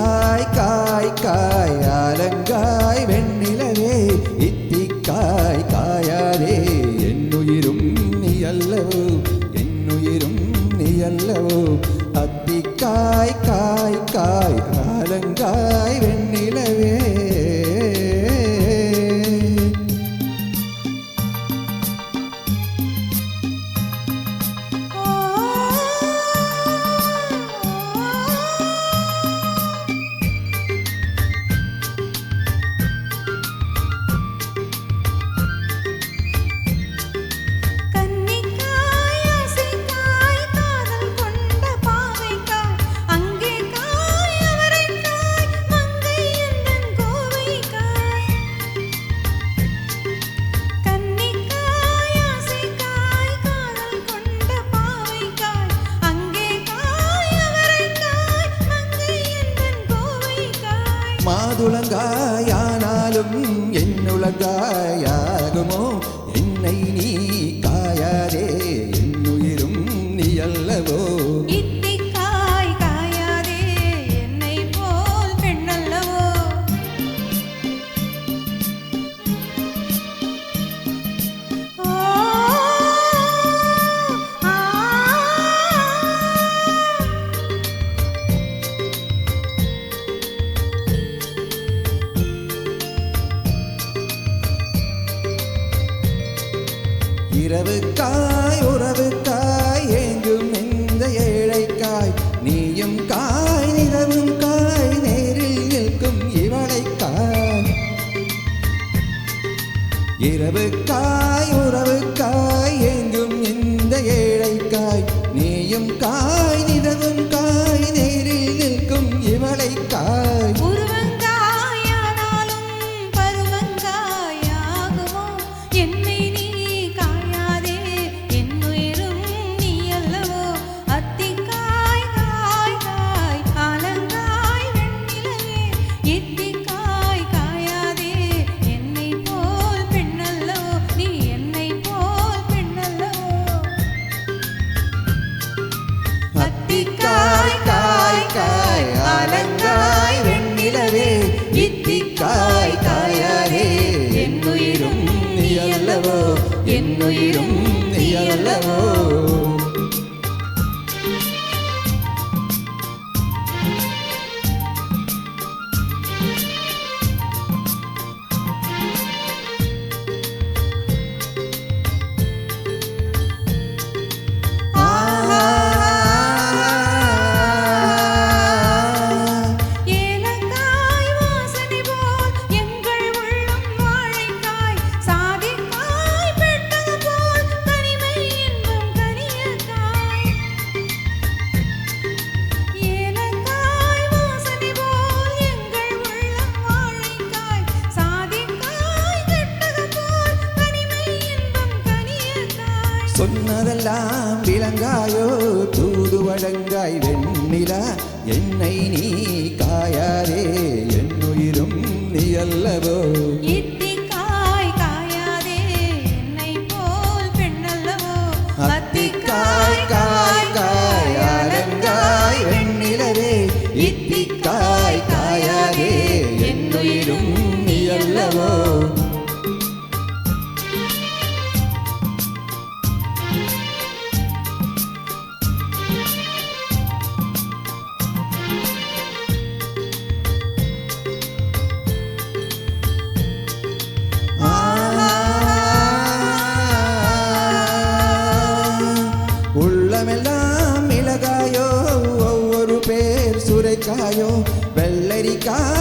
காய் காய் காய் ஆலங்காய் வெண்ணிலவே இத்திக்காய் காயாதே என்னுயிரும் நீ அல்லவோ என்னுயிரும் நீ அல்லவோ அத்திக்காய் காய் காய் ஆலங்காய் வெண்ணிலவே மாதுளங்காயானாலும் என்னுலங்காயாகுமோ என்னை நீ காயாதே என்னுயிரும் நீ அல்லவோ இத்திக்காய் காயாதே என்னை போல் பெண்ணல்லவோ இரவுக்காய் உறவுக்காய் ஏங்கும் இந்த ஏழைக்காய் நீயும் காய் நிலவும் காய் நேரில் நிற்கும் இவளைக்காய் இரவுக்காய் உறவுக்காய் ஏங்கும் இந்த ஏழைக்காய் நீயும் காய் நிலவும் காய் நேரில் நிற்கும் இவளைக்காய் உருவங்காயானாலும் பருவங்காயாகுமோ என்னை நீ காயாதே என்னுயிரும் நீ அல்லவோ அத்திக்காய் காய் காய் ஆலங்காய் வெண்ணிலவே இத்திக்காய் காயாதே என்னை போல் பெண்ணல்லவோ நீ என்னை போல் பெண்ணல்லவோ அத்திக்காய் காய் காய் ஆலங்காய் வெண்ணிலவே இத்திக்காய் காயாதே என்னுயிரும் நீ அல்லவோ என்னுயிரும் நீ அல்லவோ ஏலக்காய் வாசனை போல் எங்கள் உள்ளம் வாழைக்காய் சாதிக்காய் பெட்டகம் போல் தனிமை இன்பம் கனியக்காய் ஏலக்காய் வாசனை போல் எங்கள் உள்ளம் வாழைக்காய் சாதிக்காய் பெட்டகம் போல் தனிமை இன்பம் கனியக்காய் சொன்னதெல்லாம் விளங்காயோ தூது வழங்காய் வெண்ணிலா என்னை நீ காயாதே என்னுயிரும் நீ அல்லவோ இத்திக்காய் காயாதே என்னை போல் பெண்ணல்லவோ அத்திக்காய் காய் காய் ஆலங்காய் வெண்ணிலவே இத்திக்காய் காயாதே என்னுயிரும் நீ அல்லவோ உள்ளமெல்லாம் மிளகாயோ ஒவ்வொரு பேர் சுரைக்காயோ வெள்ளரிக்காய்